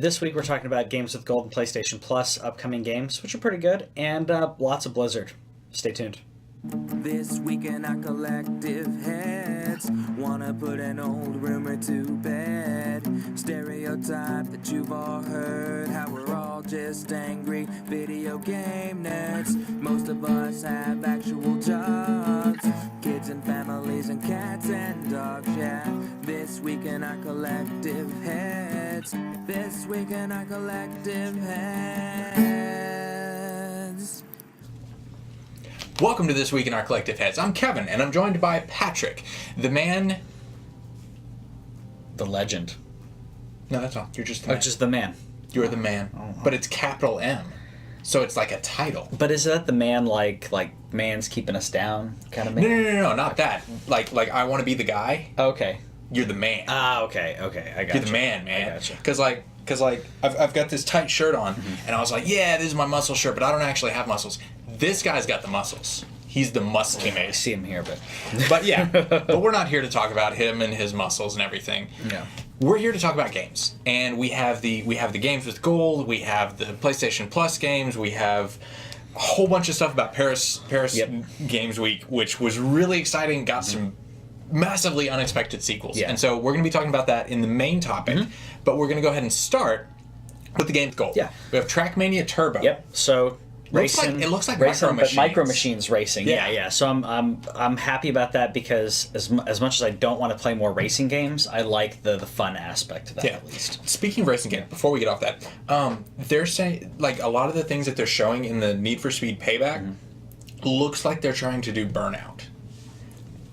This week we're talking about games with Gold and PlayStation Plus, upcoming games, which are pretty good, and lots of Blizzard. Stay tuned. This week in our collective heads, wanna put an old rumor to bed. Stereotype that you've all heard, how we're all just angry video game nerds. Most of us have actual jobs, kids and families and cats and dogs, yeah. This week in our collective heads, this week in our collective heads. Welcome to This Week in Our Collective Heads. I'm Kevin, and I'm joined by Patrick, the man... The legend. No, that's all. You're just the Oh, man. just the man. You're the man. Oh. But it's capital M. So it's like a title. But is that the man like man's keeping us down kind of man? No, not that. Like I want to be the guy. Okay. You're the man. Okay. I got You're the man. I gotcha. Because I've got this tight shirt on, and I was like, yeah, this is my muscle shirt, but I don't actually have muscles. This guy's got the muscles. He's the muscle I man. see him here, but... But yeah, but we're not here to talk about him and his muscles and everything. Yeah. We're here to talk about games, and we have the games with gold. We have the PlayStation Plus games. We have a whole bunch of stuff about Paris Games Week, which was really exciting. Got some massively unexpected sequels, and so we're going to be talking about that in the main topic. But we're going to go ahead and start with the games gold. Yeah, we have Trackmania Turbo. Yep. So. It looks like racing, Micro Machines. but Micro Machines racing. Yeah. Yeah. So I'm happy about that because as much as I don't want to play more racing games, I like the fun aspect of that at least. Speaking of racing games, before we get off that, they're saying like a lot of the things that they're showing in the Need for Speed Payback looks like they're trying to do Burnout.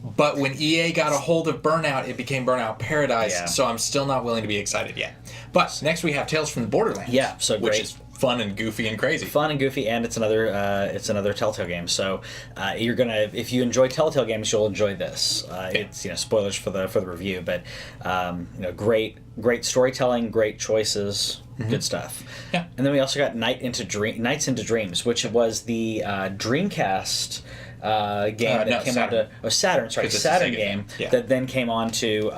But when EA got a hold of Burnout, it became Burnout Paradise. Yeah. So I'm still not willing to be excited yet. But next we have Tales from the Borderlands. Yeah. So which great. is fun and goofy and crazy. Fun and goofy, and it's another Telltale game. So you're gonna, if you enjoy Telltale games, you'll enjoy this. It's spoilers for the review, but great storytelling, great choices, good stuff. Yeah. And then we also got Nights into Dreams, which was the Dreamcast game that came Saturn. onto Saturn. Sorry, Saturn game that then came onto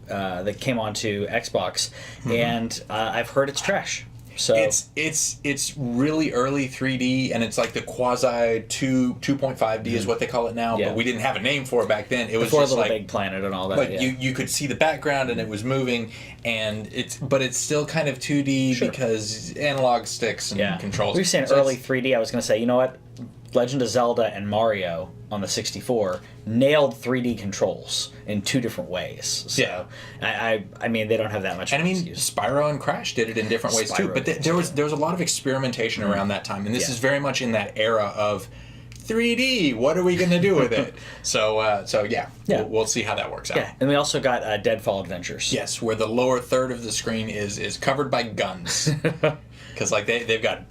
Xbox, and I've heard it's trash. So it's really early 3D, and it's like the quasi 2.5D is what they call it now. But we didn't have a name for it back then. It was before just Little like Big Planet and all that. But you could see the background and it was moving, and it's still kind of 2D because analog sticks and controls. We were saying early 3D. I was going to say, you know what? Legend of Zelda and Mario on the 64 nailed 3D controls in two different ways. So I mean, they don't have that much. And I mean, excuse. Spyro and Crash did it in different ways too. But there was a lot of experimentation around that time, and this is very much in that era of 3D. What are we going to do with it? So we'll see how that works out. Yeah, and we also got Deadfall Adventures. Yes, where the lower third of the screen is covered by guns, because like they've got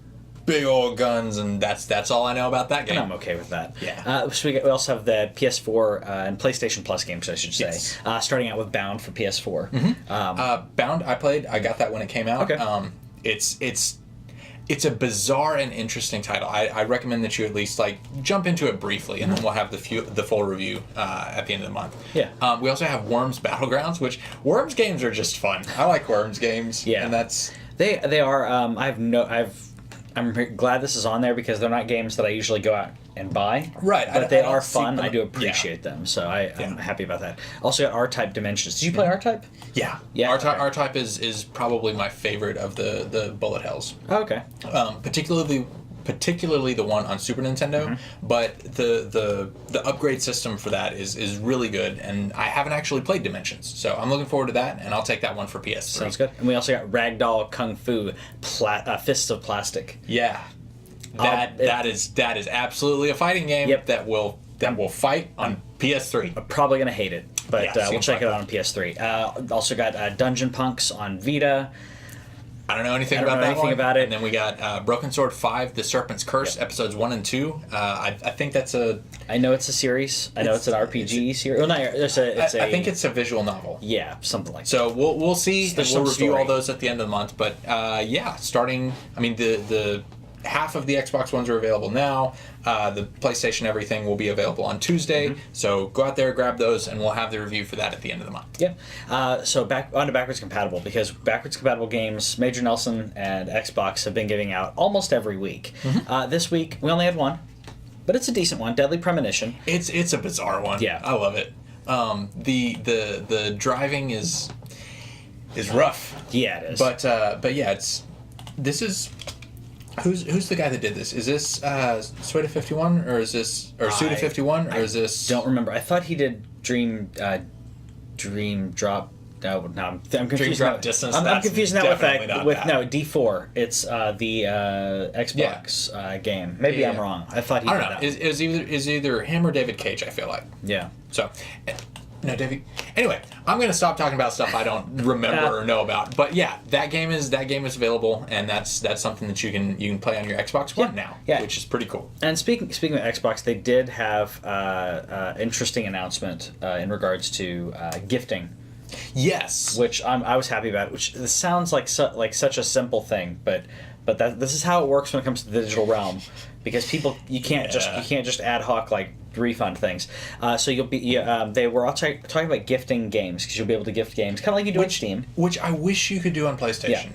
big old guns, and that's all I know about that game. And I'm okay with that. Yeah. So we also have the PS4 and PlayStation Plus games, I should say. Yes. Starting out with Bound for PS4. Bound, I played. I got that when it came out. Okay. It's a bizarre and interesting title. I recommend that you at least jump into it briefly, and then we'll have the full review at the end of the month. Yeah. We also have Worms Battlegrounds, which Worms games are just fun. I like Worms games. Yeah. And that's they are. I'm glad this is on there because they're not games that I usually go out and buy. Right. But they are fun. I do appreciate them. So I'm happy about that. Also got R-Type Dimensions. Did you play R-Type? Yeah. Yeah. R-Type is probably my favorite of the bullet hells. Oh, okay. Particularly the one on Super Nintendo, but the upgrade system for that is really good, and I haven't actually played Dimensions, so I'm looking forward to that, and I'll take that one for PS3. Sounds good. And we also got Ragdoll Kung Fu Fists of Plastic. Yeah, that is absolutely a fighting game that will fight on PS3. I'm probably gonna hate it, but we'll check it out on PS3. Also got Dungeon Punks on Vita. I don't know anything about that one. About it. And then we got Broken Sword 5, The Serpent's Curse, episodes 1 and 2. I think that's a... I know it's a series. I know it's an RPG series. Well, not, I think it's a visual novel. Yeah, something like that. So we'll see. There's we'll some review story. all those at the end of the month. But starting... I mean, the half of the Xbox Ones are available now. The PlayStation everything will be available on Tuesday. So go out there, grab those, and we'll have the review for that at the end of the month. Yeah. So back on to backwards compatible, because backwards compatible games, Major Nelson and Xbox have been giving out almost every week. This week we only had one, but it's a decent one. Deadly Premonition. It's a bizarre one. Yeah, I love it. The driving is rough. Yeah, it is. But yeah, this is who's the guy that did this? Is this Suda51 or is this Suda51 or is this? Don't remember. I thought he did Dream Drop. No, I'm confused. Dream Drop Distance. I'm confusing that with that. no D4. It's the Xbox game. Maybe I'm wrong. I thought he. I did don't know. that. Is either him or David Cage? I feel like. Yeah. So, no, David. Anyway, I'm gonna stop talking about stuff I don't remember or know about. But yeah, that game is available, and that's something that you can play on your Xbox One now, which is pretty cool. And speaking of Xbox, they did have interesting announcement in regards to gifting. Yes, which I was happy about. Which this sounds like such a simple thing, but this is how it works when it comes to the digital realm, because you can't just ad hoc like refund things. So you'll be they were all talking about gifting games, because you'll be able to gift games kind of like you do on Steam, which I wish you could do on PlayStation.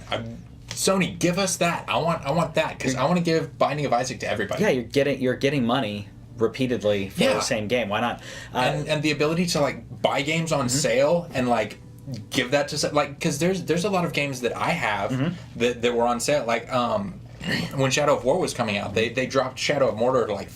Sony, give us that. I want that, because I want to give Binding of Isaac to everybody. Yeah, you're getting money repeatedly for the same game. Why not? And the ability to like buy games on sale and like give that to because there's a lot of games that I have that were on sale. Like when Shadow of War was coming out, they dropped Shadow of Mordor to like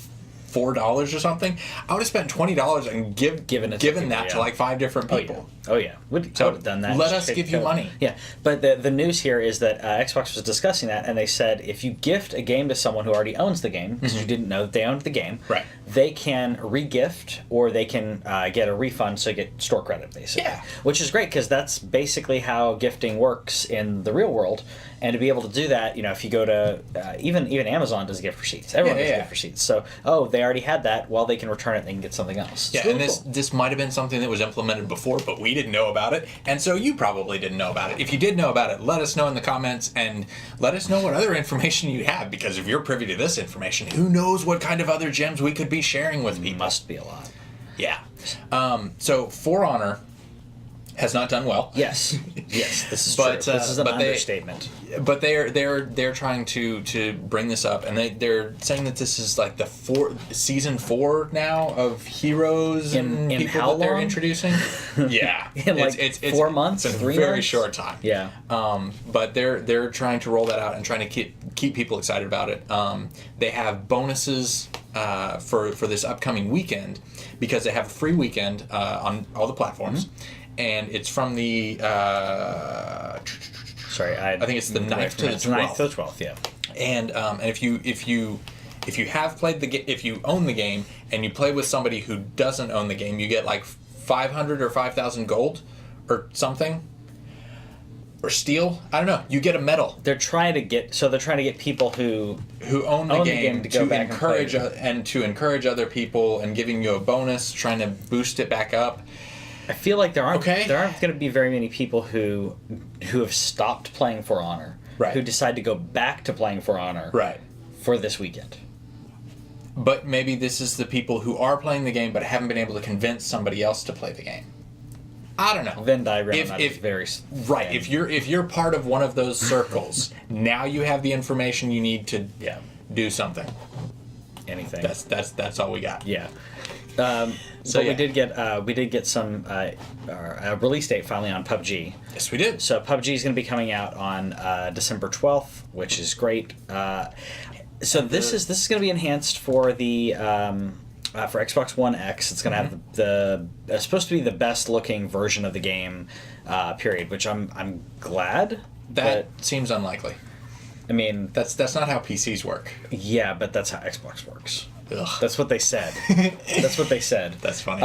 $4 or something. I would have spent $20 and given that to like 5 different people. Oh yeah, I would have done that. Let us give you money. Yeah, but the news here is that Xbox was discussing that, and they said if you gift a game to someone who already owns the game, because you didn't know that they owned the game, right, they can re-gift, or they can get a refund, so get store credit, basically. Yeah. Which is great, because that's basically how gifting works in the real world. And to be able to do that, if you go to even Amazon does gift receipts. Everyone does gift receipts. So they already had that. Well, they can return it. They can get something else. Yeah, and this might have been something that was implemented before, but we didn't know about it, and so you probably didn't know about it. If you did know about it, let us know in the comments, and let us know what other information you have, because if you're privy to this information, who knows what kind of other gems we could be sharing with people. Must be a lot. Yeah. So For Honor has not done well. Yes. This is true. This is an understatement. But they're trying to bring this up, and they're saying that this is like the season 4 now of heroes and in people how that they're long? introducing. Yeah, in it's 4 months, it's a 3 very months? short time. Yeah. But they're trying to roll that out and trying to keep people excited about it. They have bonuses for this upcoming weekend, because they have a free weekend on all the platforms. And it's from the sorry, I think it's the 9th to the 12th. 9th to the 12th, yeah. And if you have played if you own the game and you play with somebody who doesn't own the game, you get like 500 or 5,000 gold or something, or steel. I don't know. You get a medal. They're trying to get people who own the game to go back encourage and to encourage other people, and giving you a bonus, trying to boost it back up. I feel like there aren't going to be very many people who have stopped playing For Honor, right, who decide to go back to playing For Honor, right, for this weekend. But maybe this is the people who are playing the game but haven't been able to convince somebody else to play the game. I don't know. Venn diagram is very right. Thin. If you're part of one of those circles, now you have the information you need to do something. Anything. That's all we got. Yeah. We did get some a release date finally on PUBG. Yes, we did. So PUBG is going to be coming out on December 12th, which is great. So this is going to be enhanced for the for Xbox One X. It's going to have it's supposed to be the best looking version of the game, period. Which I'm glad. That seems unlikely. I mean, that's not how PCs work. Yeah, but that's how Xbox works. Ugh. That's what they said. That's funny.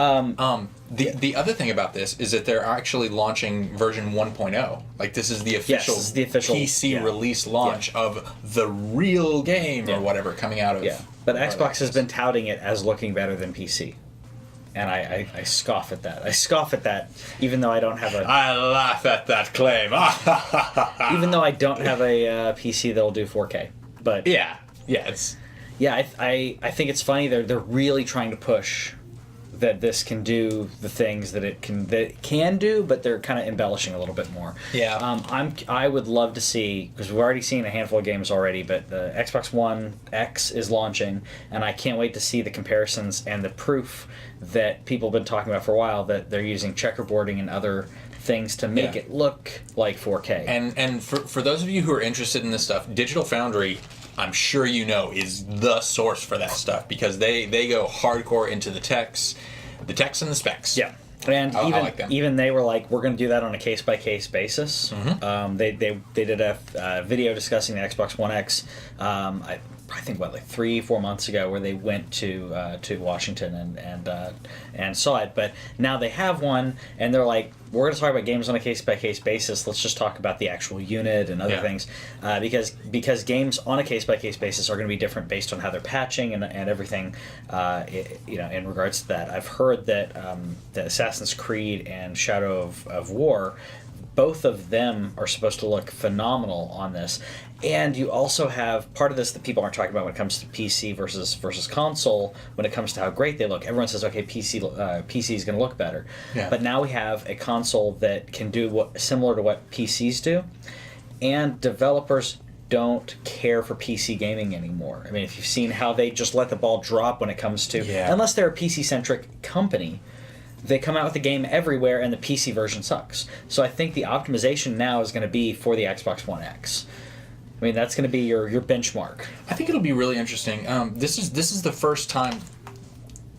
The other thing about this is that they're actually launching version 1.0. Like, this is the official, PC release launch of the real game or whatever coming out of. Yeah, but Xbox has been touting it as looking better than PC. And I scoff at that. I scoff at that, even though I don't have a... I laugh at that claim. Even though I don't have a PC that'll do 4K. But yeah. Yeah, it's Yeah, I think it's funny. They're really trying to push that this can do the things that it can do, but they're kind of embellishing a little bit more. Yeah. I would love to see, because we've already seen a handful of games already, but the Xbox One X is launching, and I can't wait to see the comparisons and the proof that people have been talking about for a while, that they're using checkerboarding and other things to make it look like 4K. And for those of you who are interested in this stuff, Digital Foundry, I'm sure you know, is the source for that stuff, because they go hardcore into the techs and the specs. Yeah. And I like them. even they were like, we're going to do that on a case-by-case basis. Mm-hmm. They did a video discussing the Xbox One X, I think, like 3-4 months ago, where they went to Washington and saw it. But now they have one, and they're like, we're going to talk about games on a case-by-case basis. Let's just talk about the actual unit and other things, because games on a case-by-case basis are going to be different based on how they're patching and everything. In regards to that, I've heard that the Assassin's Creed and Shadow of War, both of them are supposed to look phenomenal on this. And you also have part of this that people aren't talking about when it comes to PC versus console. When it comes to how great they look, everyone says, okay, PC is going to look better. Yeah. But now we have a console that can do similar to what PCs do, and developers don't care for PC gaming anymore. I mean, if you've seen how they just let the ball drop when it comes to, unless they're a PC-centric company, they come out with a game everywhere, and the PC version sucks. So I think the optimization now is going to be for the Xbox One X. I mean, that's going to be your benchmark. I think it'll be really interesting. This is the first time.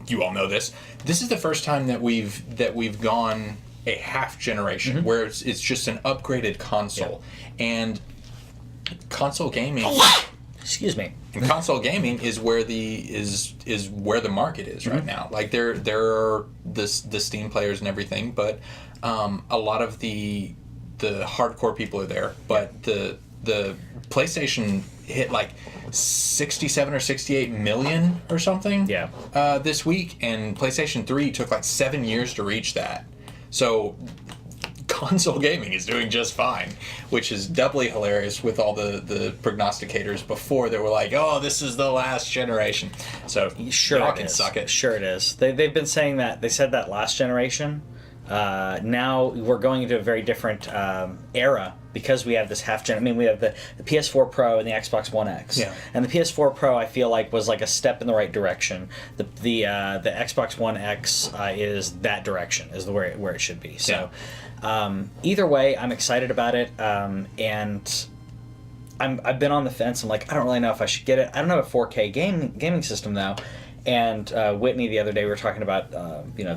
You all know this. This is the first time that we've gone a half generation where it's just an upgraded console, and console gaming. Excuse me. And console gaming is where is where the market is right now. Like there are the Steam players and everything, but a lot of the hardcore people are there. But the PlayStation hit like 67 or 68 million or something. This week, and PlayStation 3 took like 7 years to reach that. So console gaming is doing just fine, which is doubly hilarious with all the prognosticators before they were like, oh, this is the last generation. So sure, y'all can suck it. Sure it is. They've been saying that. They said that last generation. Now we're going into a very different era, because we have this half gen. I mean, we have the PS4 Pro and the Xbox One X. Yeah. And the PS4 Pro, I feel like, was like a step in the right direction. The Xbox One X is that direction, is where it should be. So, either way, I'm excited about it, and I've been on the fence. I'm like, I don't really know if I should get it. I don't have a 4K gaming system though. And Whitney the other day, we were talking about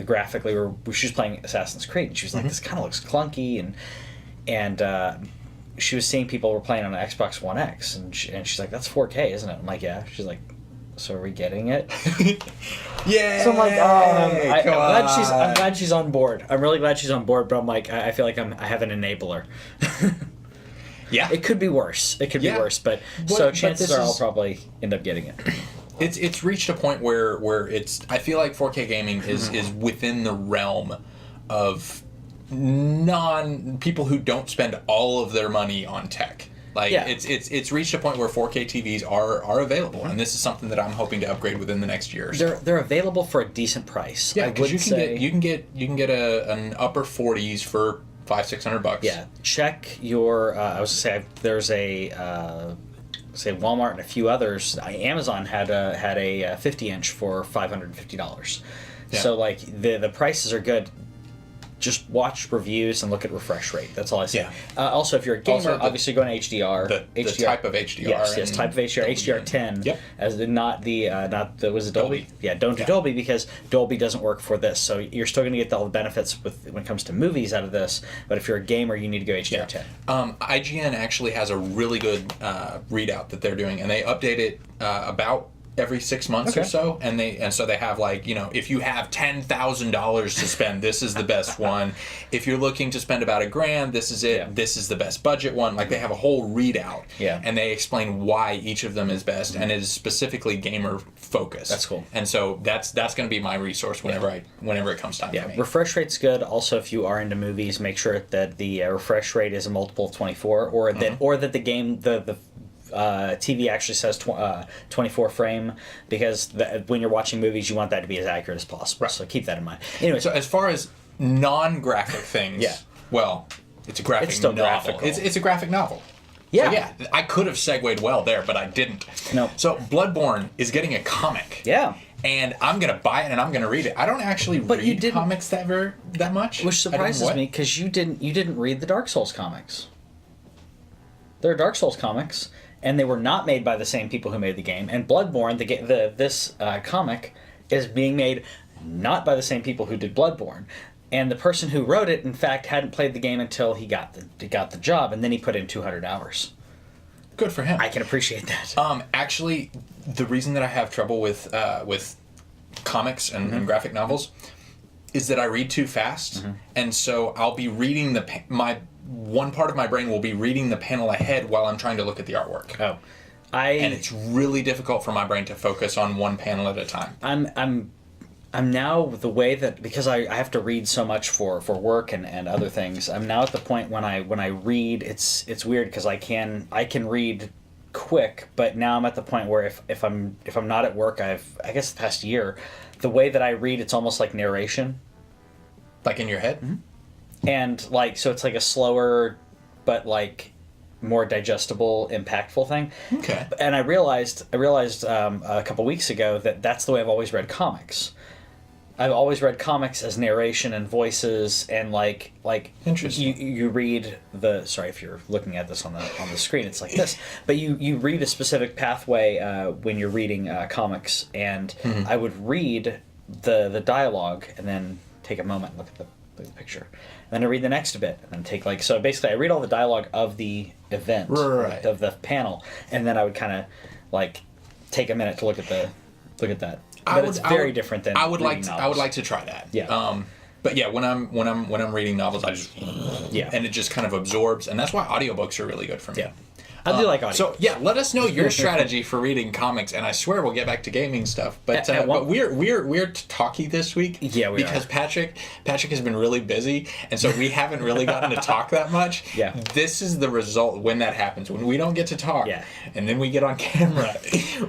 graphically, she was playing Assassin's Creed, and she was like, this kind of looks clunky, and she was seeing people were playing on an Xbox One X, and she's like, that's 4K, isn't it? I'm like, yeah. She's like, so are we getting it? Yeah. So I'm like, I'm glad she's on board. I'm really glad she's on board, but I'm like, I feel like I have an enabler. Yeah. It could be worse. It could be worse, but chances are I'll probably end up getting it. It's reached a point where it's. I feel like 4K gaming is within the realm of people who don't spend all of their money on tech. Like it's reached a point where 4K TVs are available, and this is something that I'm hoping to upgrade within the next year. Or so. They're available for a decent price. Yeah, because you can get an upper 40s for $500-$600. Yeah, check your. I was gonna say there's a. Say Walmart and a few others. Amazon had a 50-inch for $550. Yeah. So like the prices are good. Just watch reviews and look at refresh rate. That's all I say. Yeah. Also, if you're a gamer, obviously go to HDR. The type of HDR. Yes, type of HDR. HDR10. Yep. As not the was it Dolby? Yeah, don't do Dolby, because Dolby doesn't work for this. So you're still going to get all the benefits when it comes to movies out of this. But if you're a gamer, you need to go HDR10. IGN actually has a really good readout that they're doing, and they update it about every 6 months or so, and so they have, like, if you have $10,000 to spend, this is the best one. If you're looking to spend about $1,000, this is it. This is the best budget one. Like, they have a whole readout, and they explain why each of them is best, and it is specifically gamer focused. That's cool. And so that's going to be my resource whenever it comes time for me. Refresh rate's good. Also, if you are into movies, make sure that the refresh rate is a multiple of 24, or that the game the TV actually says 24 frame because when you're watching movies, you want that to be as accurate as possible. Right. So keep that in mind. Anyway, So as far as non-graphic things, Yeah. well, it's a graphic It's still novel. graphical. It's a graphic novel. Yeah. So yeah, I could have segued well there, but I didn't. No. So Bloodborne is getting a comic. yeah. And I'm gonna buy it and I'm gonna read it. I don't actually But you read didn't- comics that much. Which surprises me because you didn't read the Dark Souls comics. They're Dark Souls comics, and they were not made by the same people who made the game. And Bloodborne, this comic, is being made not by the same people who did Bloodborne. And the person who wrote it, in fact, hadn't played the game until he got the job, and then he put in 200 hours. Good for him. I can appreciate that. Actually, the reason that I have trouble with comics and graphic novels is that I read too fast, and so I'll be reading my one part of my brain will be reading the panel ahead while I'm trying to look at the artwork. Oh, And it's really difficult for my brain to focus on one panel at a time. I'm now the way that because I have to read so much for work and other things. I'm now at the point when I read, it's weird because I can read quick, but now I'm at the point where if I'm not at work, I guess the past year, the way that I read, it's almost like narration. Like in your head? Mm-hmm. And like so it's like a slower but like more digestible, impactful thing. Okay. And I realized a couple weeks ago that that's the way I've always read comics. I've always read comics as narration and voices and like Interesting. you read the sorry if you're looking at this on the screen it's like this, but you read a specific pathway when you're reading comics, and I would read the dialogue and then take a moment and look at the picture, and then I read the next bit and then take so basically I read all the dialogue of the event, Right. of the panel, and then I would kind of take a minute to look at that. But it's very different than I would like reading to, novels. I would like to try that. Yeah. But yeah, when I'm reading novels, I just and it just kind of absorbs, and that's why audiobooks are really good for me. Yeah. I do like audio. So yeah, let us know your strategy for reading comics, and I swear we'll get back to gaming stuff. But At we're talky this week. Yeah, we because are. Patrick has been really busy, and so we haven't really gotten to talk that much. Yeah. This is the result when that happens, when we don't get to talk. Yeah. And then we get on camera,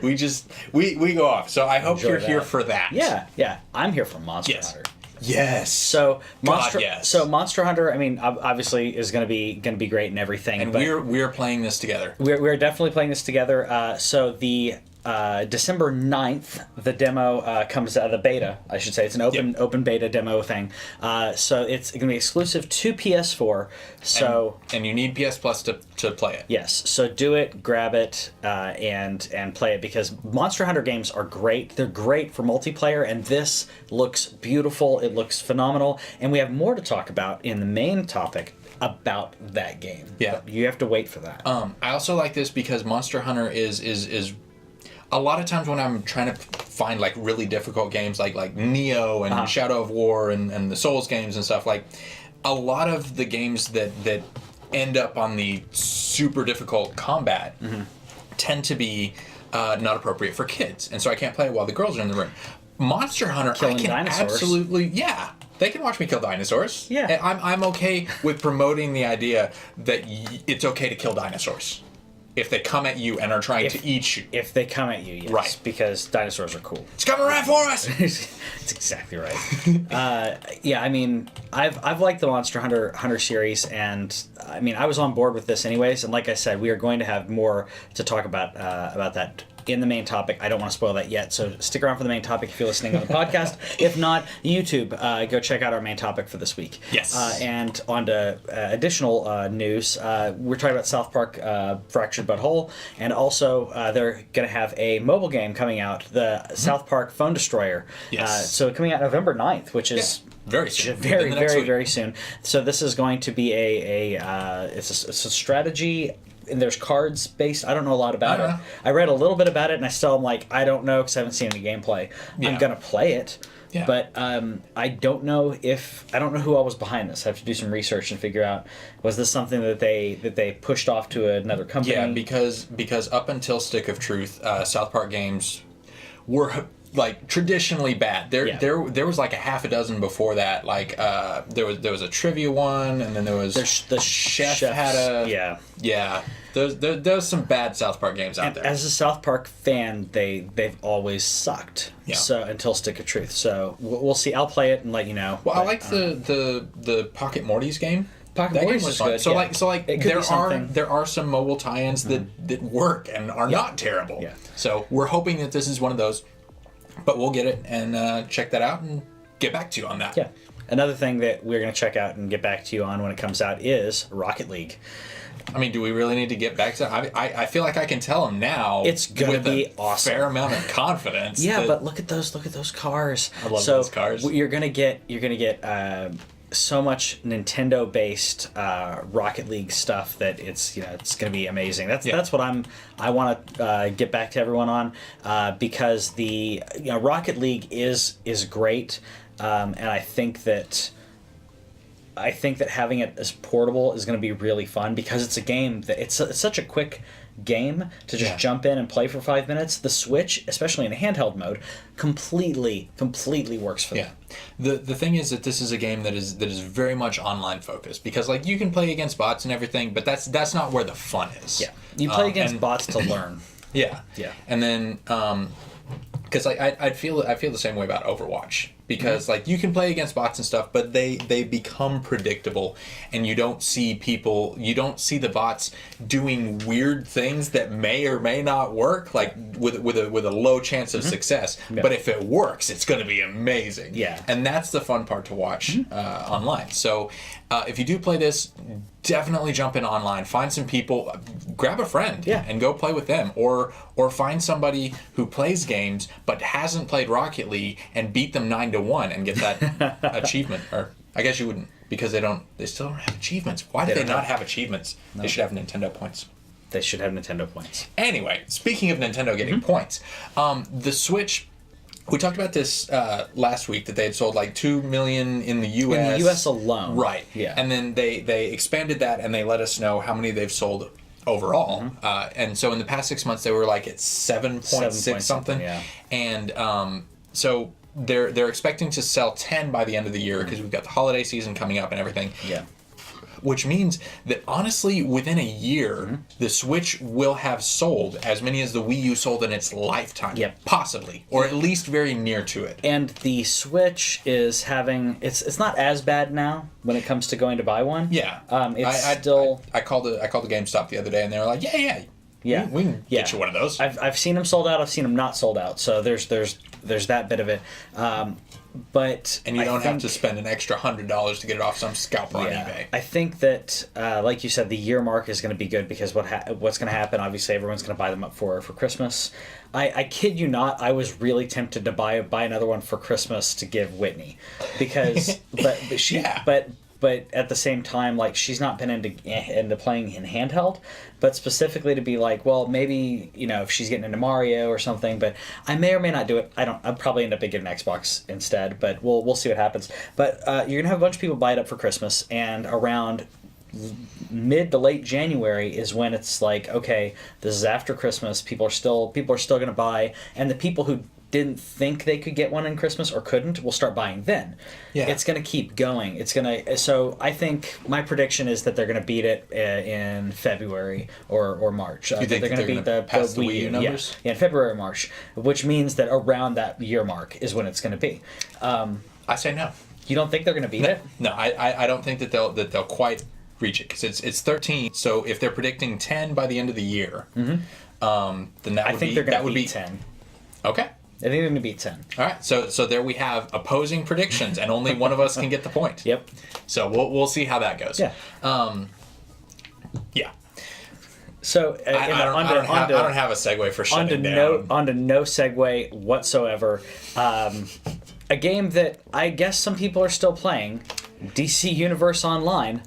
we go off. So I hope Enjoy you're here that. for that. Yeah. I'm here for Monster Yes. Hunter. Yes. So Monster, yes. so Monster Hunter. I mean, obviously, is going to be great and everything. And but we're playing this together. we're definitely playing this together. So the December 9th, the demo comes out. The beta, I should say, it's an open beta demo thing. So it's going to be exclusive to PS4. So and you need PS Plus to play it. yes, so do it, grab it, and play it, because Monster Hunter games are great. They're great for multiplayer, and this looks beautiful. It looks phenomenal, and we have more to talk about in the main topic about that game. Yeah. But you have to wait for that. I also like this because Monster Hunter is a lot of times when I'm trying to find like really difficult games like Neo and Shadow of War and the Souls games and stuff, like a lot of the games that end up on the super difficult combat tend to be not appropriate for kids, and so I can't play it while the girls are in the room. Monster Hunter, Killing I can dinosaurs. absolutely, they can watch me kill dinosaurs. Yeah. And I'm okay with promoting the idea that it's okay to kill dinosaurs if they come at you and are trying to eat you. If they come at you, yes. Right. Because dinosaurs are cool. It's coming right for us! It's exactly right. Yeah, I mean, I've liked the Monster Hunter series, and I mean, I was on board with this anyways. And like I said, we are going to have more to talk about that in the main topic. I don't want to spoil that yet, so stick around for the main topic if you're listening on the podcast. If not, YouTube, go check out our main topic for this week. Yes. And on to additional news. We're talking about South Park Fractured But Whole, and also they're going to have a mobile game coming out, the South Park Phone Destroyer. Yes. So coming out November 9th, which is very soon. very, Within the next very, week. very soon. So this is going to be it's a strategy. And there's cards based. I don't know a lot about it. I read a little bit about it, and I still am like, I don't know because I haven't seen any gameplay. Yeah. I'm gonna play it, Yeah. but I don't know who all was behind this. I have to do some research and figure out, was this something that they pushed off to another company? Yeah, because up until Stick of Truth, South Park games were like traditionally bad. There was like a half a dozen before that. Like there was a trivia one, and then there was the chef chefs, had a yeah. There's some bad South Park games out there. As a South Park fan, they've always sucked. Yeah. So until Stick of Truth. So we'll see. I'll play it and let you know. Well, I liked the Pocket Morty's game. Pocket Morty's was good. So yeah. like there are some mobile tie-ins that work and are not terrible. Yeah. So we're hoping that this is one of those, but we'll get it and check that out and get back to you on that. Yeah. Another thing that we're going to check out and get back to you on when it comes out is Rocket League. I mean, do we really need to get back to? I feel like I can tell them now. It's gonna be awesome. Fair amount of confidence. Yeah, but look at those cars. I love those cars. You're gonna get so much Nintendo based Rocket League stuff that it's gonna be amazing. That's what I want to get back to everyone on because the Rocket League is great, and I think that having it as portable is going to be really fun because it's a game that it's such a quick game to just jump in and play for 5 minutes. The Switch, especially in handheld mode, completely works for them. The thing is that this is a game that is very much online focused because like you can play against bots and everything, but that's not where the fun is. Yeah, you play against bots to learn. Yeah, and then because like I feel the same way about Overwatch. Because like you can play against bots and stuff, but they become predictable, and you don't see the bots doing weird things that may or may not work, like with a low chance of success. Yeah. But if it works, it's going to be amazing. Yeah, and that's the fun part to watch online. So if you do play this, definitely jump in online, find some people, grab a friend, and go play with them, or find somebody who plays games but hasn't played Rocket League and beat them 9-1 and get that achievement. Or I guess you wouldn't because they still don't have achievements. Why do they not have achievements? No. They should have Nintendo points. They should have Nintendo points. Anyway, speaking of Nintendo getting points, the Switch. We talked about this last week that they had sold like 2 million in the U.S. In the U.S. alone. Right. Yeah. And then they expanded that and they let us know how many they've sold overall. And so in the past 6 months they were like at 7.6 something. Yeah. And so they're expecting to sell 10 by the end of the year because we've got the holiday season coming up and everything. Yeah. Which means that honestly, within a year, the Switch will have sold as many as the Wii U sold in its lifetime. Yep. Possibly. Or at least very near to it. And the Switch is having... It's not as bad now when it comes to going to buy one. Yeah. I called the GameStop the other day and they were like, yeah. We can get you one of those. I've seen them sold out. I've seen them not sold out. So there's that bit of it. But and you don't have to spend an extra $100 to get it off some scalper on eBay. I think that, like you said, the year mark is going to be good because what's going to happen? Obviously, everyone's going to buy them up for Christmas. I kid you not. I was really tempted to buy another one for Christmas to give Whitney, because but at the same time, like she's not been into playing in handheld, but specifically to be like, well, maybe if she's getting into Mario or something. But I may or may not do it. I'll probably end up getting an Xbox instead. But we'll see what happens. But you're gonna have a bunch of people buy it up for Christmas, and around mid to late January is when it's like, okay, this is after Christmas. People are still gonna buy, and the people who didn't think they could get one in Christmas or couldn't will start buying then. Yeah. It's going to keep going. So I think my prediction is that they're going to beat it in February or March. You think they're going to beat the Wii U numbers? Yeah, in February or March, which means that around that year mark is when it's going to be. I say no. You don't think they're going to beat it? No, I don't think that they'll quite reach it because it's 13. So if they're predicting 10 by the end of the year, then I think they're going to beat 10. Okay. I think they're going to beat 10. All right, so there we have opposing predictions, and only one of us can get the point. Yep. So we'll see how that goes. Yeah. Yeah. So I don't have a segue for shutting down. Onto no segue whatsoever. A game that I guess some people are still playing, DC Universe Online.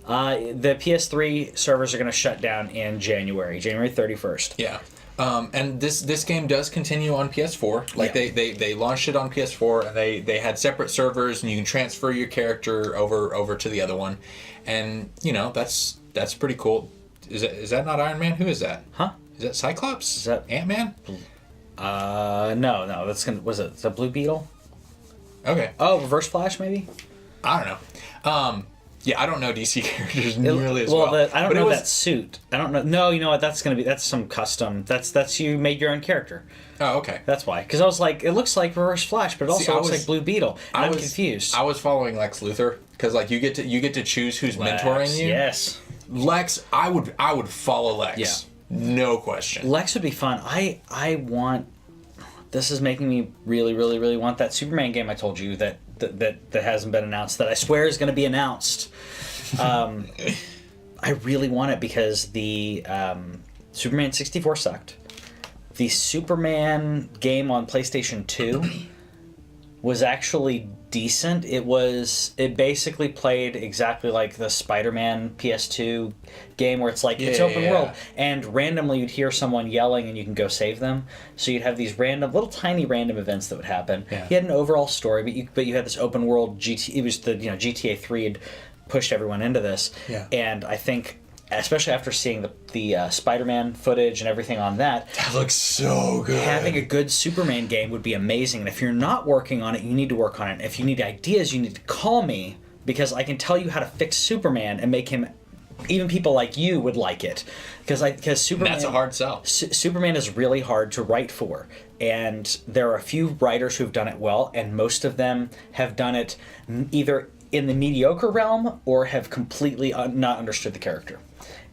The PS3 servers are going to shut down in January 31st. Yeah. And this game does continue on PS4. Like they launched it on PS4 and they had separate servers and you can transfer your character over to the other one. And that's pretty cool. Is that not Iron Man? Who is that? Huh? Is that Cyclops? Is that Ant-Man? No, that's gonna. Was it the Blue Beetle? Okay. Oh, Reverse Flash maybe. I don't know. Yeah, I don't know DC characters nearly as well. I don't know that suit. I don't know. No, you know what? That's some custom. That's you made your own character. Oh, okay. That's why. Because I was like, it looks like Reverse Flash, but it also looks like Blue Beetle. And I'm confused. I was following Lex Luthor because like you get to choose who's mentoring you. Yes. Lex, I would follow Lex. Yeah. No question. Lex would be fun. I want. This is making me really, really, really want that Superman game I told you that hasn't been announced, that I swear is going to be announced. I really want it because the Superman 64 sucked. The Superman game on PlayStation 2 was actually decent. It basically played exactly like the Spider-Man PS2 game where it's like it's open world, and randomly you'd hear someone yelling and you can go save them. So you'd have these little tiny random events that would happen. Yeah. You had an overall story, but you had this open world GT. It was the GTA 3 had pushed everyone into this. Yeah. And I think, especially after seeing the Spider-Man footage and everything on that looks so good. Having a good Superman game would be amazing. And if you're not working on it, you need to work on it. If you need ideas, you need to call me, because I can tell you how to fix Superman and make him. Even people like you would like it, because Superman. That's a hard sell. Superman is really hard to write for, and there are a few writers who've done it well, and most of them have done it either in the mediocre realm or have completely not understood the character.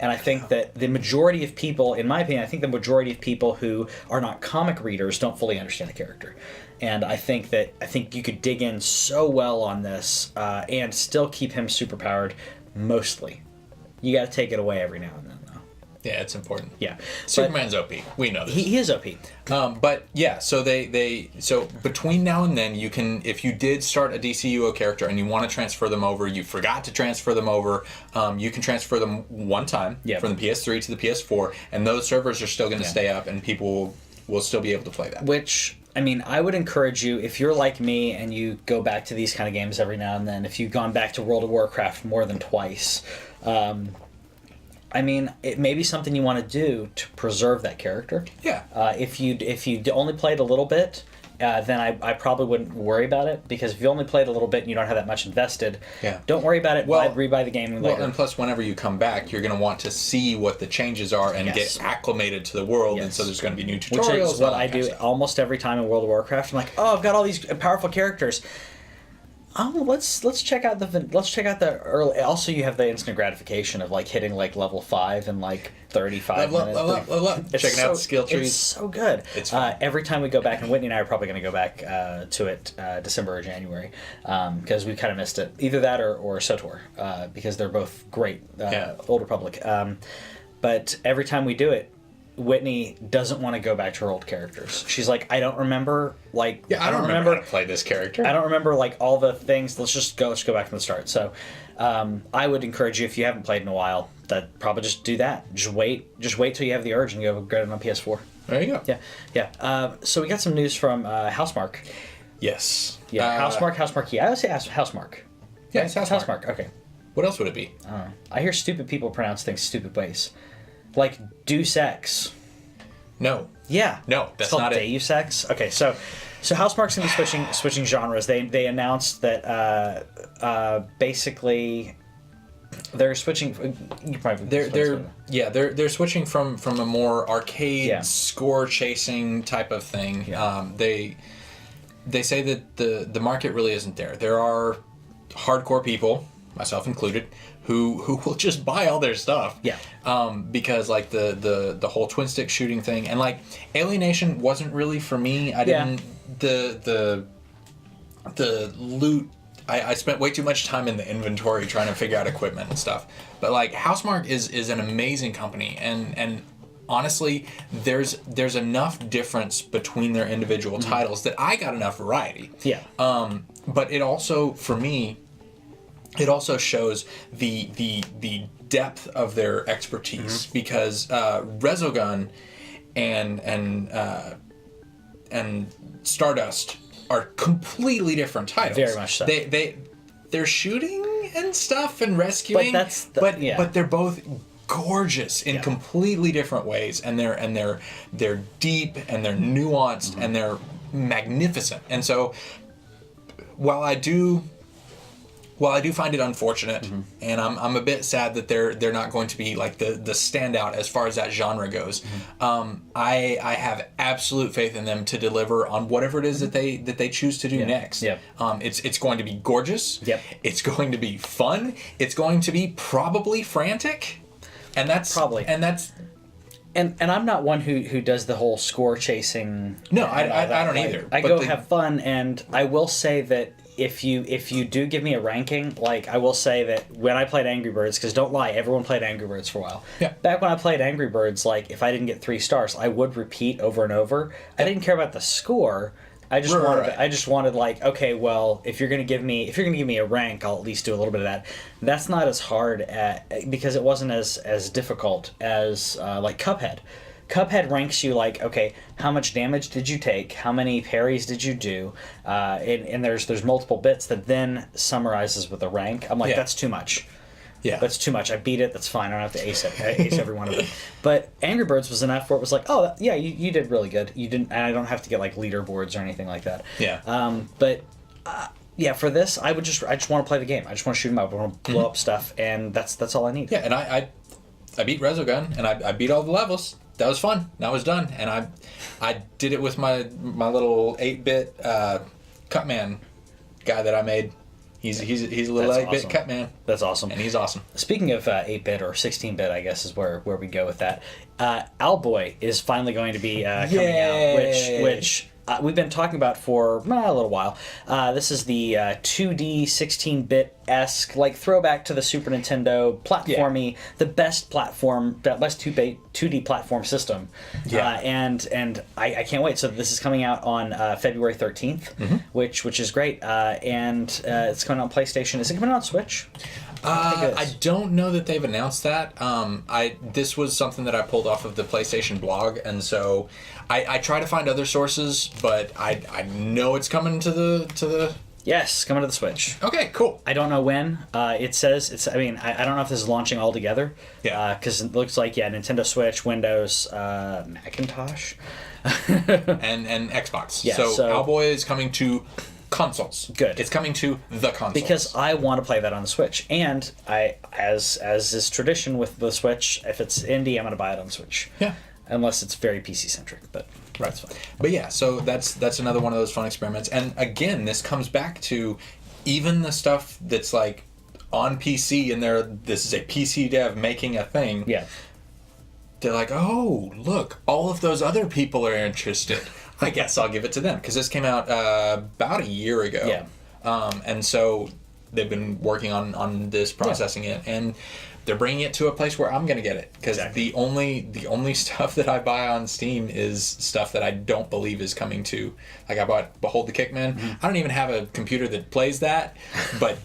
And I think that the majority of people, in my opinion, the majority of people who are not comic readers don't fully understand the character. And I think you could dig in so well on this and still keep him superpowered mostly. You got to take it away every now and then, though. Yeah, it's important. Yeah, Superman's OP. We know this. He is OP. But yeah, so so between now and then, you can, if you did start a DCUO character and you want to transfer them over, you forgot to transfer them over, you can transfer them one time from the PS3 to the PS4, and those servers are still going to stay up, and people will still be able to play that. Which, I mean, I would encourage you, if you're like me and you go back to these kind of games every now and then, if you've gone back to World of Warcraft more than twice, I mean, it may be something you want to do to preserve that character. Yeah. If you only played a little bit, then I probably wouldn't worry about it, because if you only played a little bit and you don't have that much invested, don't worry about it. Rebuy the game later. Well, and plus, whenever you come back, you're going to want to see what the changes are and get acclimated to the world, and so there's going to be new tutorials. Which is what I do almost every time in World of Warcraft. I'm like, oh, I've got all these powerful characters. Oh, let's check out the early. Also, you have the instant gratification of like hitting like level 5 in like 35 minutes. Checking out the skill trees. It's so good. It's fun. Every time we go back, and Whitney and I are probably going to go back to it December or January, because we kind of missed it. Either that or SOTOR, because they're both great. Old Republic. But every time we do it, Whitney doesn't want to go back to her old characters. She's like, I don't remember, like... Yeah, I don't remember how to play this character. I don't remember, like, all the things. Let's go back from the start. So, I would encourage you, if you haven't played in a while, that probably just do that. Just wait till you have the urge and go get it on PS4. There you go. Yeah. So we got some news from Housemarque. Yes. Yeah, Housemarque. Yeah, I would say Housemarque. Yeah, it's Housemarque. Okay. What else would it be? I don't know. I hear stupid people pronounce things stupid ways. Like Deus Ex. No. Yeah. No, that's not it. Deus Ex. Okay, so Housemarque's gonna be switching genres. They announced that basically they're switching. You probably they're switching from a more arcade score chasing type of thing. Yeah. They say that the market really isn't there. There are hardcore people, myself included, who will just buy all their stuff. Yeah. Because like the whole twin stick shooting thing, and like Alienation wasn't really for me. I didn't the loot. I spent way too much time in the inventory trying to figure out equipment and stuff. But like Housemarque is an amazing company, and honestly, there's enough difference between their individual titles that I got enough variety. Yeah. But it also, for me, it also shows the depth of their expertise, because Resogun and Stardust are completely different titles. Very much so. They're shooting and stuff and rescuing, but but they're both gorgeous in completely different ways, and they're deep and they're nuanced and they're magnificent. And so while I do find it unfortunate, and I'm a bit sad that they're not going to be like the standout as far as that genre goes. I have absolute faith in them to deliver on whatever it is that they choose to do next. Yep. It's going to be gorgeous. Yep. It's going to be fun. It's going to be probably frantic, and that's probably And I'm not one who does the whole score chasing. No, I don't either. I go have fun, and I will say that if you do give me a ranking, like I will say that when I played Angry Birds, because don't lie, everyone played Angry Birds for a while. Yeah. Back when I played Angry Birds, like if I didn't get 3 stars, I would repeat over and over. I didn't care about the score. I just wanted like, okay, well, if you're gonna give me a rank, I'll at least do a little bit of that. That's not as hard because it wasn't as difficult as like Cuphead. Cuphead ranks you like, okay, how much damage did you take? How many parries did you do? And there's multiple bits that then summarizes with a rank. I'm like, that's too much. Yeah, that's too much. I beat it. That's fine. I don't have to ace every one of them. But Angry Birds was enough where it was like, oh yeah, you did really good. You didn't, and I don't have to get like leaderboards or anything like that. Yeah. Yeah, for this, I just want to play the game. I just want to shoot them up. I want to blow up stuff, and that's all I need. Yeah, and I beat Resogun, and I beat all the levels. That was fun. That was done, and I did it with my little 8-bit Cutman guy that I made. He's a little 8-bit Cutman. That's awesome, and he's awesome. Speaking of 8-bit or 16-bit, I guess is where we go with that. Owlboy is finally going to be coming out, which we've been talking about for a little while. This is the 2D 16-bit-esque, like throwback to the Super Nintendo platformy, the best 2D platform system. Yeah. And I can't wait. So this is coming out on February 13th, which is great. And it's coming on PlayStation. Is it coming on Switch? I don't know that they've announced that. This was something that I pulled off of the PlayStation blog, and so I try to find other sources, but I know it's coming to the. Yes, coming to the Switch. Okay, cool. I don't know when. It says it's. I mean, I don't know if this is launching all together. Yeah. Because it looks like Nintendo Switch, Windows, Macintosh, and Xbox. Yeah. So Owlboy is coming to consoles. Good. It's coming to the consoles. Because I want to play that on the Switch, and as is tradition with the Switch, if it's indie, I'm going to buy it on the Switch. Yeah. Unless it's very PC centric, but that's fine. But yeah, so that's another one of those fun experiments. And again, this comes back to even the stuff that's like on PC, and this is a PC dev making a thing. Yeah. They're like, oh, look, all of those other people are interested. I guess I'll give it to them, because this came out about a year ago. Yeah. And so they've been working on this, processing it, and they're bringing it to a place where I'm going to get it, because the only stuff that I buy on Steam is stuff that I don't believe is coming to. Like I bought Behold the Kickman. I don't even have a computer that plays that, but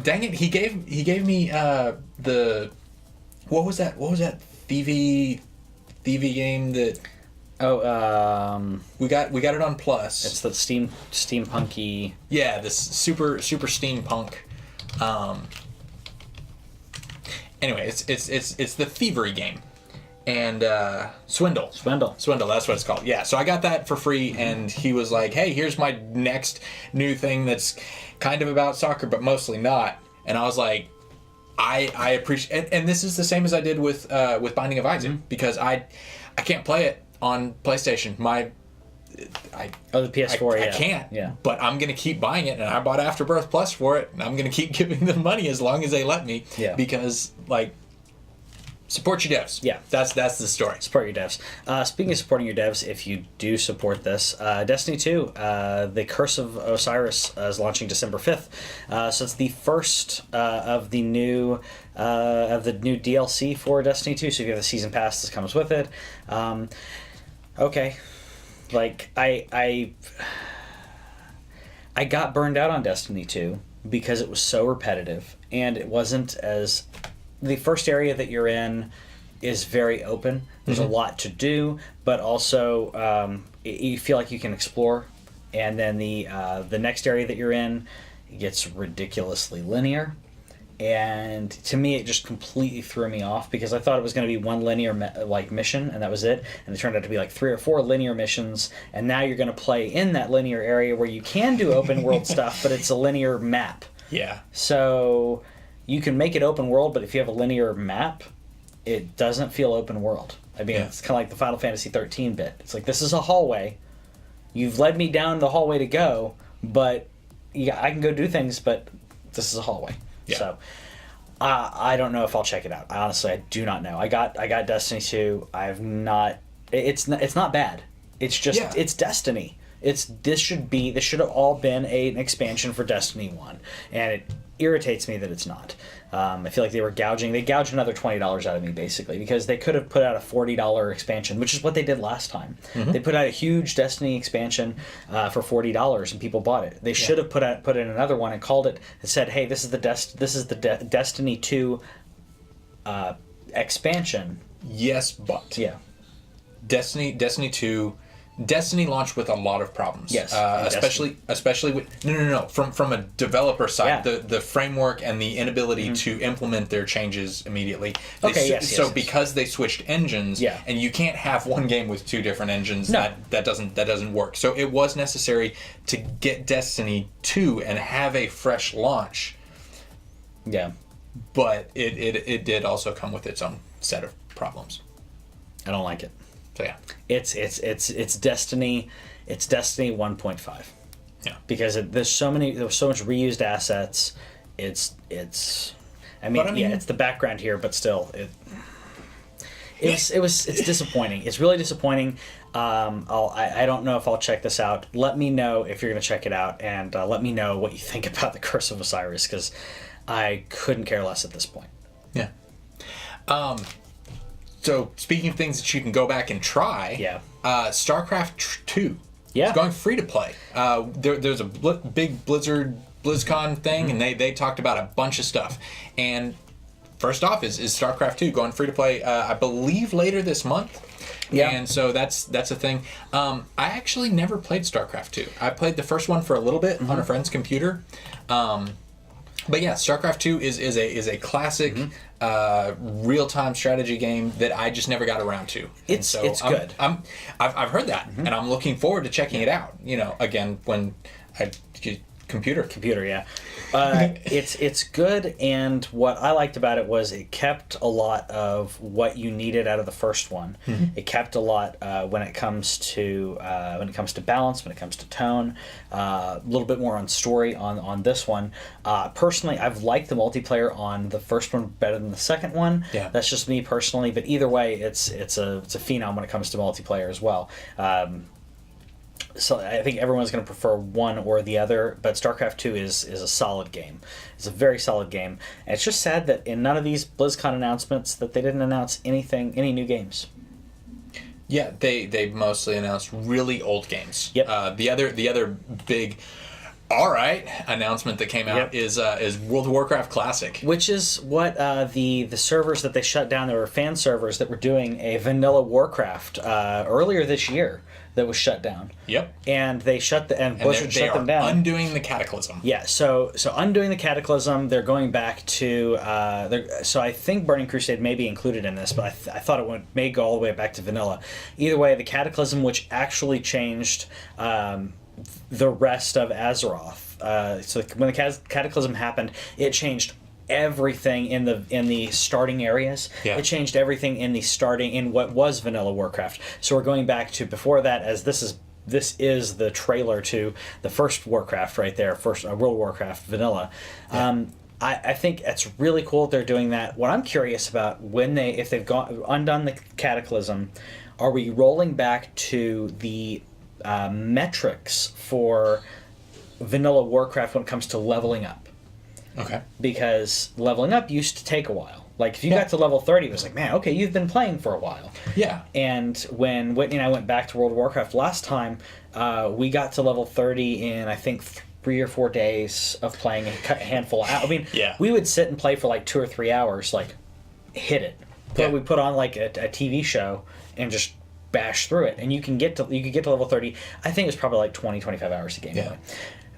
dang it, he gave me the what was that thievy game that. We got it on Plus. It's the steampunky. Yeah, this super steampunk. Anyway, it's the thievery game, and Swindle. That's what it's called. Yeah, so I got that for free, and he was like, "Hey, here's my next new thing that's kind of about soccer, but mostly not." And I was like, I appreciate, and this is the same as I did with Binding of Isaac, because I can't play it on PlayStation. The PS4. I can't. Yeah. But I'm gonna keep buying it, and I bought Afterbirth Plus for it, and I'm gonna keep giving them money as long as they let me. Yeah. Because support your devs. Yeah. That's the story. Support your devs. Speaking of supporting your devs, if you do support this, Destiny 2, The Curse of Osiris is launching December 5th. So it's the first of the new DLC for Destiny 2. So if you have the season pass, this comes with it. Okay. Like I got burned out on Destiny 2 because it was so repetitive, and it wasn't as. The first area that you're in is very open. There's a lot to do, but also you feel like you can explore. And then the next area that you're in gets ridiculously linear, and to me it just completely threw me off because I thought it was going to be one linear mission and that was it, and it turned out to be like 3 or 4 linear missions, and now you're going to play in that linear area where you can do open world stuff, but it's a linear map. Yeah. So you can make it open world, but if you have a linear map, it doesn't feel open world. I mean, it's kind of like the Final Fantasy 13 bit. It's like, this is a hallway. You've led me down the hallway to go, but yeah, I can go do things, but this is a hallway. Yeah. So I don't know if I'll check it out. Honestly, I do not know. I got Destiny 2. I've not. It's not bad. It's just it's Destiny. This should have all been an expansion for Destiny 1, and it irritates me that it's not. I feel like they gouged another $20 out of me, basically, because they could have put out a $40 expansion, which is what they did last time. Mm-hmm. They put out a huge Destiny expansion for $40, and people bought it. They should have put in another one and called it and said, "Hey, this is the Destiny 2 expansion." Yes, but Destiny 2. Destiny launched with a lot of problems. Yes, especially with no. From a developer side, the framework and the inability to implement their changes immediately. Because they switched engines, and you can't have one game with 2 different engines. No. That doesn't work. So it was necessary to get Destiny 2 and have a fresh launch. Yeah, but it did also come with its own set of problems. I don't like it. So yeah, it's Destiny. It's Destiny 1.5. Yeah, because there was so much reused assets. It's it's the background here, but still it's disappointing. It's really disappointing. I don't know if I'll check this out. Let me know if you're going to check it out, and let me know what you think about the Curse of Osiris, because I couldn't care less at this point. Yeah. So, speaking of things that you can go back and try, StarCraft 2 is going free to play. There's a big BlizzCon thing, and they talked about a bunch of stuff. And first off is StarCraft 2 going free to play, I believe, later this month. Yeah. And so that's a thing. I actually never played StarCraft 2. I played the first one for a little bit on a friend's computer. But yeah, StarCraft 2 is a classic real-time strategy game that I just never got around to. It's good. I've heard that, and I'm looking forward to checking it out. Again, when I computer, yeah. It's good, and what I liked about it was it kept a lot of what you needed out of the first one. Mm-hmm. It kept a lot when it comes to balance, when it comes to tone, a little bit more on story on this one. Personally, I've liked the multiplayer on the first one better than the second one. Yeah. That's just me personally, but either way, it's a phenom when it comes to multiplayer as well. So I think everyone's going to prefer one or the other, but StarCraft 2 is a solid game. It's a very solid game, and it's just sad that in none of these BlizzCon announcements that they didn't announce any new games. Yeah, they mostly announced really old games. Yep. The other big announcement that came out is World of Warcraft Classic, which is what the servers that they shut down. There were fan servers that were doing a vanilla Warcraft earlier this year that was shut down. Yep. And Blizzard shut them down. Undoing the Cataclysm. Yeah. So undoing the Cataclysm, they're going back to. So I think Burning Crusade may be included in this, but I thought it may go all the way back to vanilla. Either way, the Cataclysm, which actually changed the rest of Azeroth. So when the Cataclysm happened, it changed everything in the starting areas. Yeah. It changed everything in what was vanilla Warcraft. So we're going back to before that, as this is the trailer to the first Warcraft right there, first World of Warcraft vanilla. Yeah. I think it's really cool that they're doing that. What I'm curious about if they've undone the Cataclysm, are we rolling back to the metrics for vanilla Warcraft when it comes to leveling up? Okay. Because leveling up used to take a while. Like, if you got to level 30, it was like, man, okay, you've been playing for a while. Yeah. And when Whitney and I went back to World of Warcraft last time, we got to level 30 in, I think, 3 or 4 days of playing a handful of hours. I mean, we would sit and play for like 2 or 3 hours, like, hit it. We put on like a TV show and just bash through it. And you could get to level 30. I think it was probably like 20, 25 hours a game. Yeah.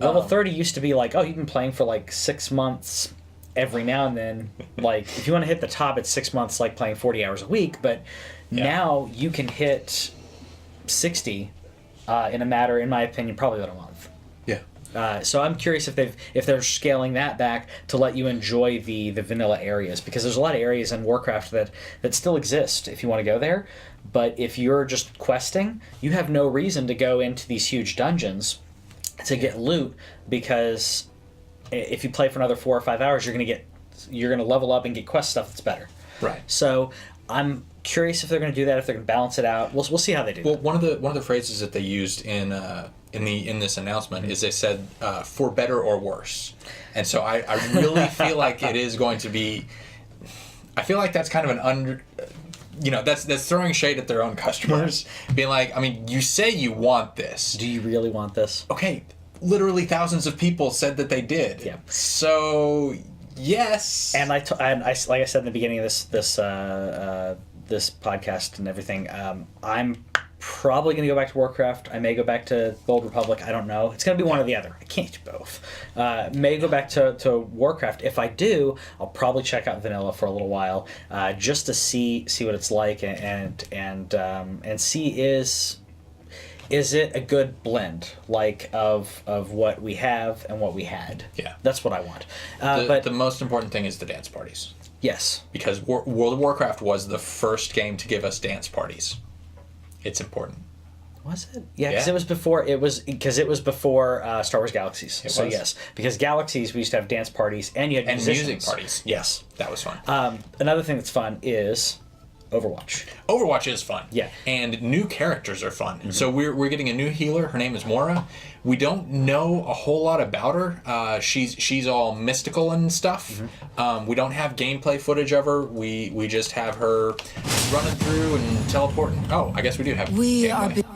Level 30 used to be like, oh, you've been playing for like 6 months, every now and then. Like, if you want to hit the top, it's 6 months, like playing 40 hours a week. But now you can hit 60 in a matter, in my opinion, probably about a month. Yeah. So I'm curious if they're scaling that back to let you enjoy the vanilla areas, because there's a lot of areas in Warcraft that still exist if you want to go there. But if you're just questing, you have no reason to go into these huge dungeons to get loot, because if you play for another 4 or 5 hours, you're gonna level up and get quest stuff that's better. Right. So I'm curious if they're going to do that, if they're going to balance it out. We'll see how they do. Well, one of the phrases that they used in this announcement is they said for better or worse, and so I really feel like it is going to be. I feel like that's kind of an that's throwing shade at their own customers, being like, I mean, you say you want this. Do you really want this? Okay, literally thousands of people said that they did. Yeah. So yes. And I like I said in the beginning of this podcast and everything, I'm probably going to go back to Warcraft. I may go back to Old Republic. I don't know. It's going to be one or the other. I can't do both. May go back to Warcraft. If I do, I'll probably check out Vanilla for a little while, just to see what it's like and see is it a good blend, like of what we have and what we had. Yeah, that's what I want. But the most important thing is the dance parties. Yes, because World of Warcraft was the first game to give us dance parties. It's important. Was it? Yeah, because it was before. It was before Star Wars Galaxies. So was. Yes, because Galaxies we used to have dance parties and you had music parties. Yes, that was fun. Another thing that's fun is Overwatch. Overwatch is fun. Yeah, and new characters are fun. Mm-hmm. So we're getting a new healer. Her name is Moira. We don't know a whole lot about her. She's all mystical and stuff. Mm-hmm. We don't have gameplay footage of her. We just have her running through and teleporting. Oh, I guess we do have. A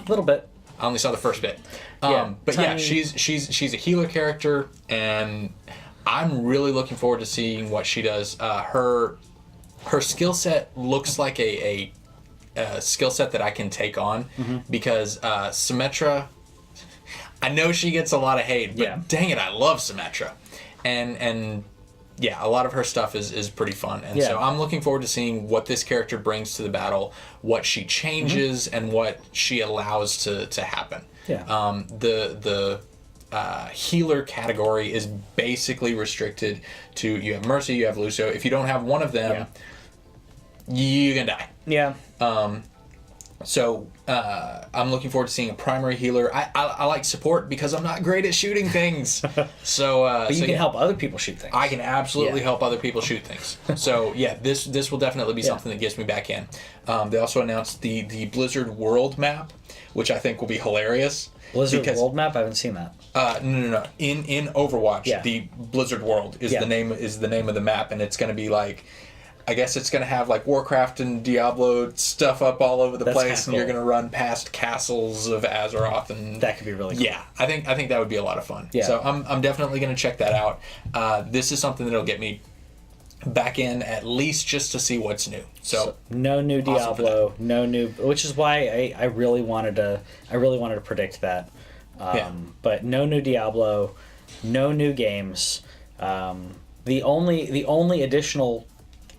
little bit. I only saw the first bit. But tiny. yeah, she's a healer character, and I'm really looking forward to seeing what she does. Her skill set looks like a skill set that I can take on, because Symmetra, I know she gets a lot of hate, but dang it, I love Symmetra. And yeah, a lot of her stuff is pretty fun. And so I'm looking forward to seeing what this character brings to the battle, what she changes, and what she allows to happen. Yeah. The healer category is basically restricted to, you have Mercy, you have Lucio. If you don't have one of them, you're gonna die. Yeah. So I'm looking forward to seeing a primary healer. I like support because I'm not great at shooting things. So but you can help other people shoot things. I can absolutely help other people shoot things. So yeah, this will definitely be something that gets me back in. They also announced the Blizzard World map, which I think will be hilarious. Blizzard World map? I haven't seen that. No. In Overwatch, the Blizzard World is the name of the map, and it's going to be like, I guess it's going to have like Warcraft and Diablo stuff up all over the place, and you're going to run past castles of Azeroth, and that could be really cool. Yeah, I think that would be a lot of fun. Yeah. So I'm definitely going to check that out. This is something that'll get me back in, at least just to see what's new. So no new Diablo, no new, which is why I really wanted to predict that. But no new Diablo, no new games. The only additional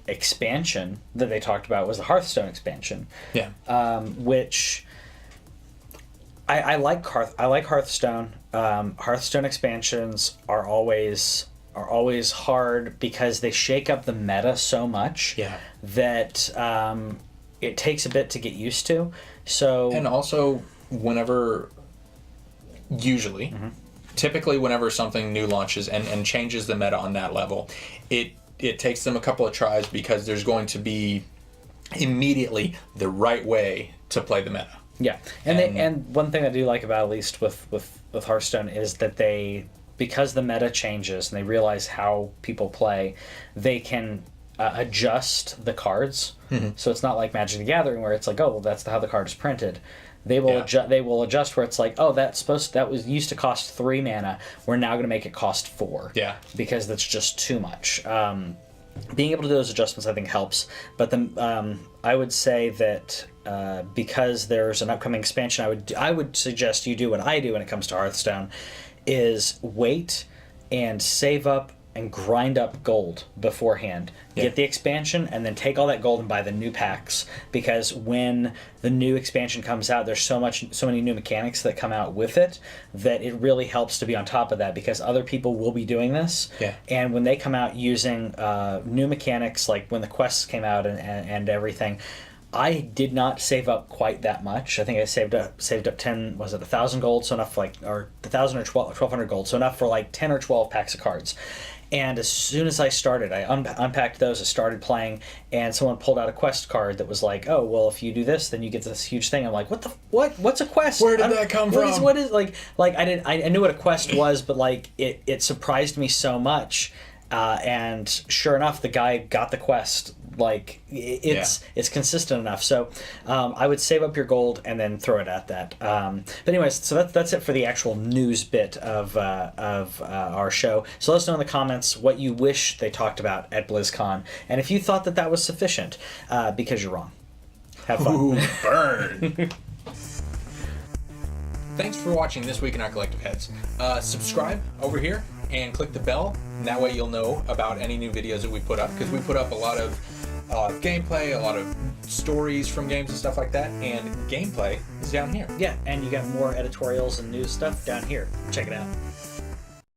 expansion that they talked about was the Hearthstone expansion. Yeah. Which I like Hearthstone. Hearthstone expansions are always hard because they shake up the meta so much that it takes a bit to get used to. So, and also typically whenever something new launches and changes the meta on that level, it takes them a couple of tries, because there's going to be immediately the right way to play the meta. Yeah, and one thing I do like about, at least with Hearthstone, is that because the meta changes and they realize how people play, they can adjust the cards. Mm-hmm. So it's not like Magic the Gathering where it's like, oh, well, that's how the card is printed. They will adjust where it's like, oh, that was used to cost 3 mana. We're now going to make it cost 4. Yeah. Because that's just too much. Being able to do those adjustments, I think, helps. But I would say that because there's an upcoming expansion, I would suggest you do what I do when it comes to Hearthstone, is wait and save up and grind up gold beforehand. Get the expansion, and then take all that gold and buy the new packs. Because when the new expansion comes out, there's so many new mechanics that come out with it that it really helps to be on top of that, because other people will be doing this. Yeah. And when they come out using new mechanics, like when the quests came out and everything, I did not save up quite that much. I think I saved up 10, was it 1,000 gold, so enough or 1,000 or 1,200 gold, so enough for like 10 or 12 packs of cards. And as soon as I started, I unpacked those, I started playing, and someone pulled out a quest card that was like, oh, well, if you do this, then you get this huge thing. I'm like, what's a quest? Where did that come from? What is I knew what a quest was, but like it surprised me so much. And sure enough, the guy got the quest. Like it's consistent enough. So I would save up your gold and then throw it at that. But anyways, so that's it for the actual news bit of our show. So let us know in the comments what you wish they talked about at BlizzCon, and if you thought that was sufficient, because you're wrong. Have fun. Ooh, burn. Thanks for watching This Week in Our Collective Heads. Subscribe over here and click the bell, and that way you'll know about any new videos that we put up, because we put up a lot of gameplay, a lot of stories from games and stuff like that, and gameplay is down here. Yeah, and you got more editorials and news stuff down here. Check it out.